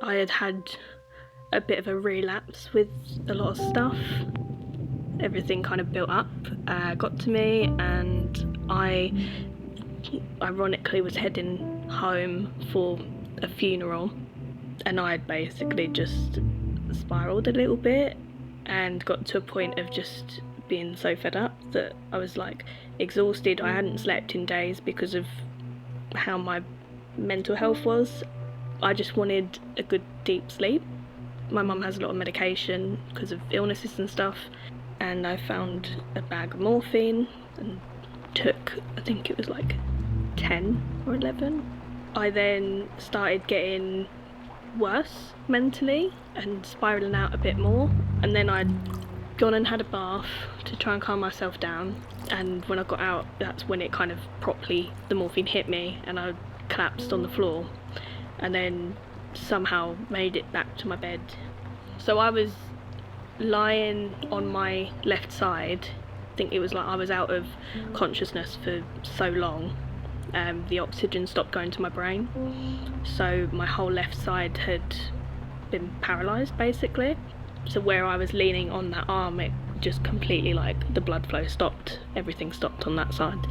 I had had a bit of a relapse with a lot of stuff. Everything kind of built up, got to me, and I ironically was heading home for a funeral, and I had basically just spiralled a little bit and got to a point of just being so fed up that I was like exhausted. I hadn't slept in days because of how my mental health was. I just wanted a good deep sleep. My mum has a lot of medication because of illnesses and stuff, and I found a bag of morphine and took, I think it was like 10 or 11. I then started getting worse mentally and spiralling out a bit more, and then I'd gone and had a bath to try and calm myself down, and when I got out, that's when it kind of properly, the morphine hit me and I collapsed on the floor, and then somehow made it back to my bed. So I was lying on my left side. I think it was like I was out of consciousness for so long. The oxygen stopped going to my brain, so my whole left side had been paralysed basically. So where I was leaning on that arm, it just completely, like, the blood flow stopped, everything stopped on that side.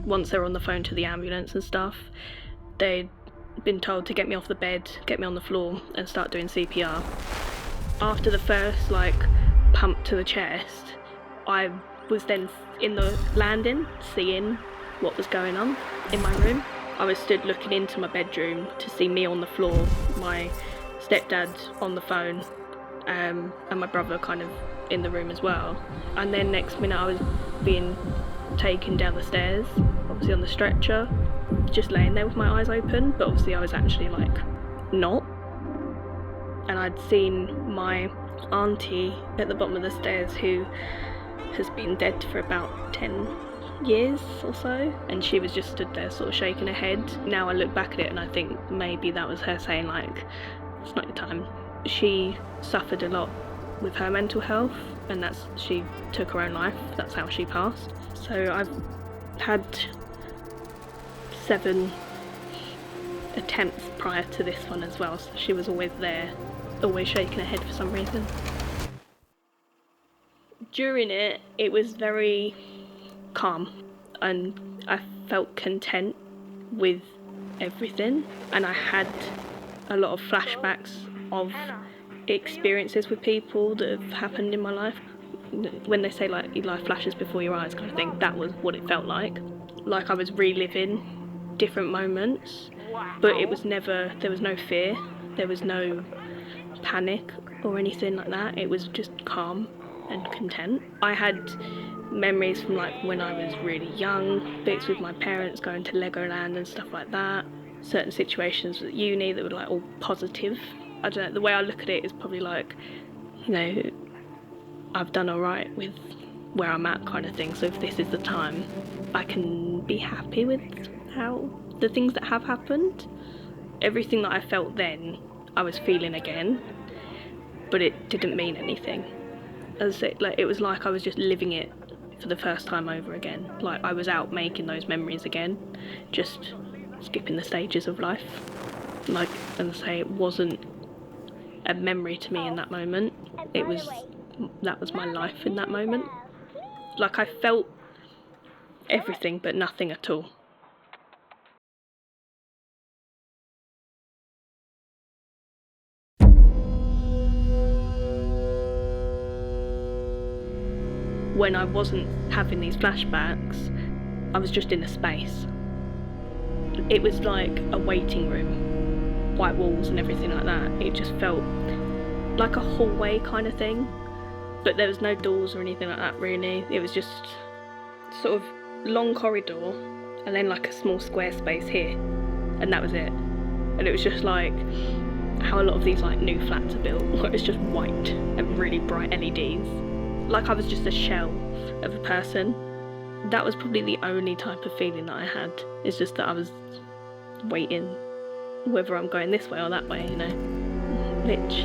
Once they were on the phone to the ambulance and stuff, they'd been told to get me off the bed, get me on the floor and start doing CPR. After the first pump to the chest, I was then in the landing seeing what was going on in my room. I was stood looking into my bedroom to see me on the floor, my stepdad on the phone, and my brother kind of in the room as well. And then next minute I was being taken down the stairs, obviously on the stretcher, just laying there with my eyes open, but obviously I was actually not. And I'd seen my auntie at the bottom of the stairs, who has been dead for about 10 years or so, and she was just stood there sort of shaking her head. Now I look back at it and I think maybe that was her saying it's not your time. She suffered a lot with her mental health, and she took her own life. That's how she passed. So I've had 7 attempts prior to this one as well, so she was always there, always shaking her head for some reason. During it, it was very calm, and I felt content with everything, and I had a lot of flashbacks of experiences with people that have happened in my life. When they say your life flashes before your eyes kind of thing, that was what it felt like I was reliving different moments, but it was never, there was no fear, there was no panic or anything like that. It was just calm and content. I had memories from when I was really young, bits with my parents going to Legoland and stuff like that, certain situations at uni that were all positive. I don't know, the way I look at it is probably I've done alright with where I'm at kind of thing, so if this is the time, I can be happy with how the things that have happened. Everything that I felt then, I was feeling again, but it didn't mean anything. As I say, it was like I was just living it for the first time over again. I was out making those memories again, just skipping the stages of life. As I say, it wasn't a memory to me in that moment. That was my life in that moment. I felt everything but nothing at all. When I wasn't having these flashbacks, I was just in a space. It was like a waiting room, white walls and everything like that. It just felt like a hallway kind of thing, but there was no doors or anything like that really. It was just sort of long corridor and then a small square space here, and that was it. And it was just how a lot of these new flats are built, it's just white and really bright LEDs. I was just a shell of a person, That was probably the only type of feeling that I had. It's just that I was waiting whether I'm going this way or that way, which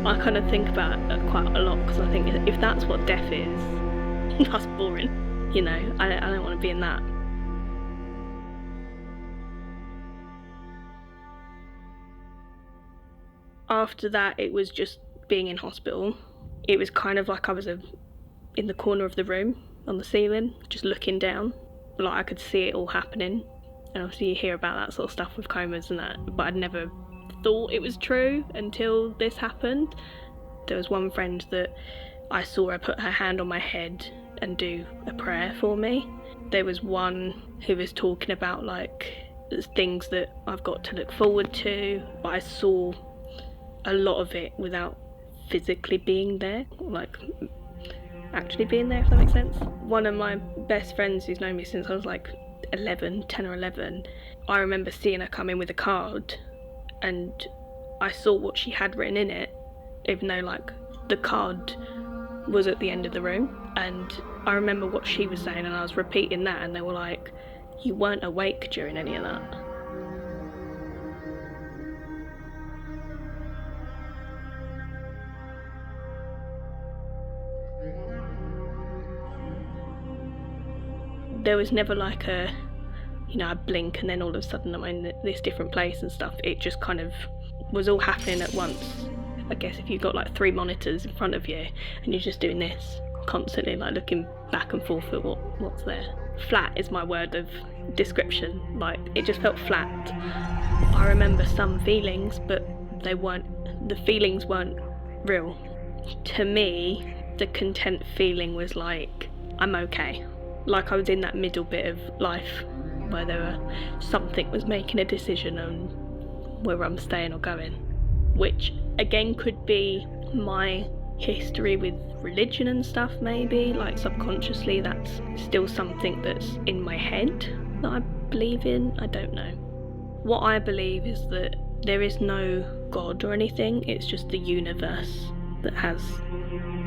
I kind of think about quite a lot, because I think if that's what death is, that's boring, I don't want to be in that. After that, it was just being in hospital. It was kind of like I was in the corner of the room on the ceiling, just looking down. Like I could see it all happening. And obviously you hear about that sort of stuff with comas and that, but I'd never thought it was true until this happened. There was one friend that I saw her put her hand on my head and do a prayer for me. There was one who was talking about like things that I've got to look forward to, but I saw a lot of it without physically being there, like actually being there, if that makes sense. One of my best friends who's known me since I was like 10 or 11, I remember seeing her come in with a card, and I saw what she had written in it, even though like the card was at the end of the room, and I remember what she was saying, and I was repeating that, and they were like, you weren't awake during any of that. There was never like a I blink and then all of a sudden I'm in this different place and stuff. It just kind of was all happening at once. I guess if you've got like 3 monitors in front of you and you're just doing this constantly, like looking back and forth at what's there. Flat is my word of description. Like it just felt flat. I remember some feelings, but the feelings weren't real. To me, the content feeling was like, I'm okay. Like I was in that middle bit of life where something was making a decision on whether I'm staying or going, which again could be my history with religion and stuff, maybe, like subconsciously that's still something that's in my head that I believe in. I don't know. What I believe is that there is no God or anything, it's just the universe that has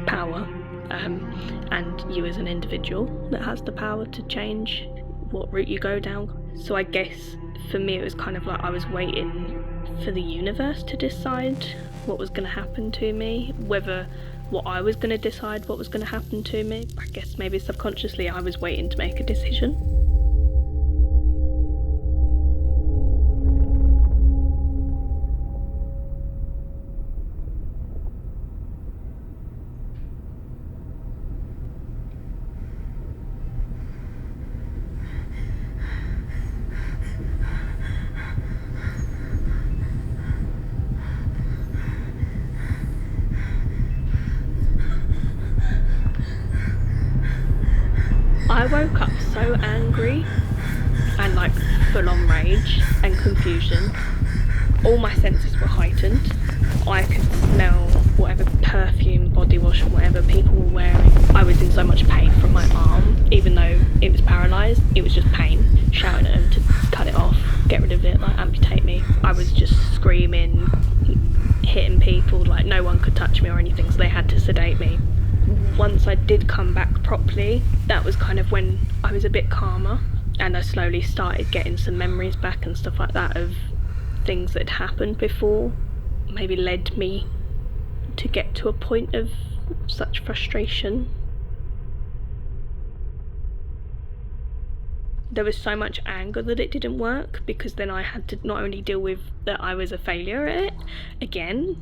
power, and you as an individual that has the power to change what route you go down. So I guess for me it was kind of like I was waiting for the universe to decide what was going to happen to me, whether what I was going to decide what was going to happen to me. I guess maybe subconsciously I was waiting to make a decision. I woke up so angry and like full on rage and confusion. All my senses were heightened. I could smell whatever perfume, body wash or whatever people were wearing. I was in so much pain from my arm, even though it was paralysed, it was just pain. Shouting at them to cut it off, get rid of it, like amputate me. I was just screaming, hitting people, like no one could touch me or anything, so they had to sedate me. Once I did come back properly, that was kind of when I was a bit calmer, and I slowly started getting some memories back and stuff like that of things that had happened before, maybe led me to get to a point of such frustration. There was so much anger that it didn't work, because then I had to not only deal with that I was a failure at it again,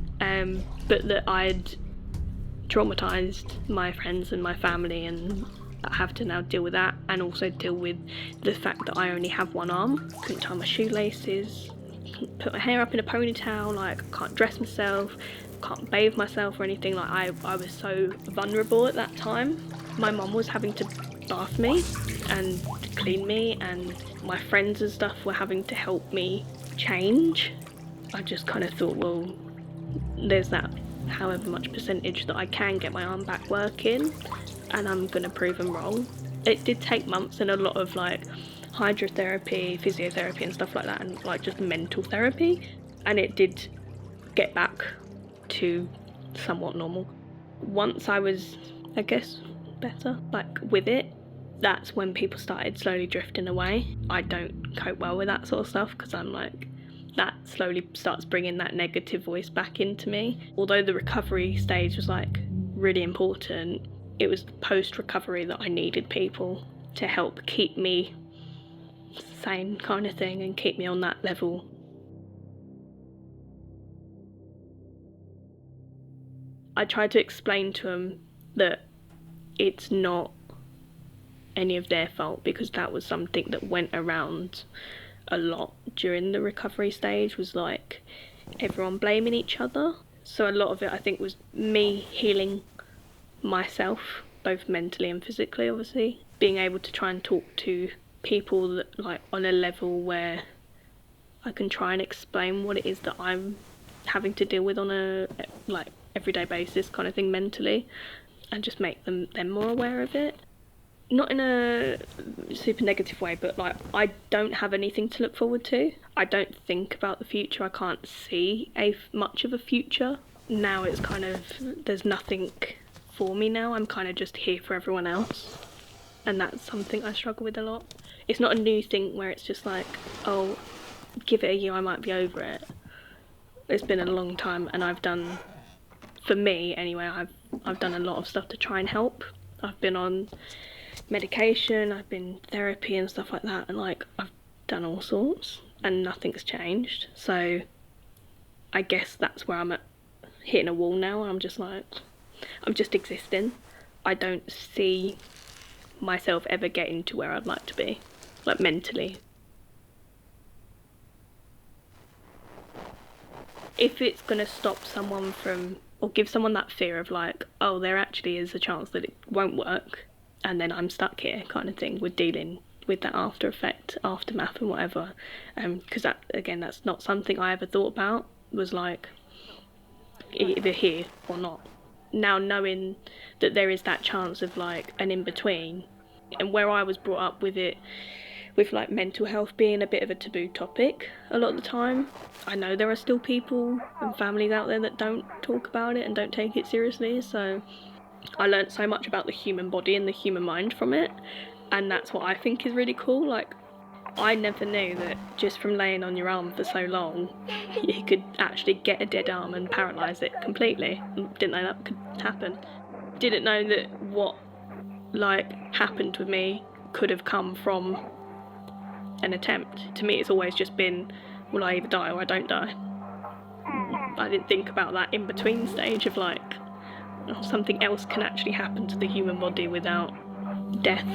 but that I'd traumatised my friends and my family, and I have to now deal with that, and also deal with the fact that I only have one arm, couldn't tie my shoelaces, couldn't put my hair up in a ponytail, like I can't dress myself, can't bathe myself or anything. Like I was so vulnerable at that time. My mum was having to bath me and clean me, and my friends and stuff were having to help me change. I just kind of thought, well, there's that however much percentage that I can get my arm back working, and I'm gonna prove them wrong. It did take months and a lot of like hydrotherapy, physiotherapy and stuff like that, and like just mental therapy, and it did get back to somewhat normal. Once I was, I guess, better, like with it, that's when people started slowly drifting away. I don't cope well with that sort of stuff because I'm like, that slowly starts bringing that negative voice back into me. Although the recovery stage was like really important, it was post-recovery that I needed people to help keep me sane kind of thing and keep me on that level. I tried to explain to them that it's not any of their fault, because that was something that went around a lot during the recovery stage, was like everyone blaming each other. So a lot of it, I think, was me healing myself, both mentally and physically, obviously. Being able to try and talk to people that, like, on a level where I can try and explain what it is that I'm having to deal with on a like everyday basis kind of thing mentally, and just make them more aware of it. Not in a super negative way, but like, I don't have anything to look forward to. I don't think about the future. I can't see much of a future. Now it's kind of, there's nothing for me now. I'm kind of just here for everyone else. And that's something I struggle with a lot. It's not a new thing where it's just like, oh, give it a year, I might be over it. It's been a long time, and I've done, for me anyway, I've done a lot of stuff to try and help. I've been on medication, I've been therapy and stuff like that, and like, I've done all sorts and nothing's changed. So I guess that's where I'm at, hitting a wall now. I'm just like, I'm just existing. I don't see myself ever getting to where I'd like to be, like mentally. If it's going to stop someone from, or give someone that fear of like, oh, there actually is a chance that it won't work, and then I'm stuck here kind of thing, with dealing with that after effect, aftermath and whatever, because that, again, that's not something I ever thought about, was like, either here or not. Now knowing that there is that chance of like an in-between, and where I was brought up with it, with like mental health being a bit of a taboo topic a lot of the time, I know there are still people and families out there that don't talk about it and don't take it seriously. So I learnt so much about the human body and the human mind from it, and that's what I think is really cool. Like, I never knew that just from laying on your arm for so long, you could actually get a dead arm and paralyse it completely. Didn't know that could happen. Didn't know that what like happened with me could have come from an attempt. To me, it's always just been, will I either die or I don't die. I didn't think about that in between stage of like, oh, something else can actually happen to the human body without death.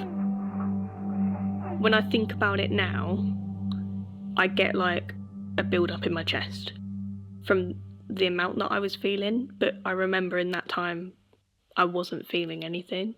When I think about it now, I get like a build up in my chest from the amount that I was feeling, but I remember in that time I wasn't feeling anything.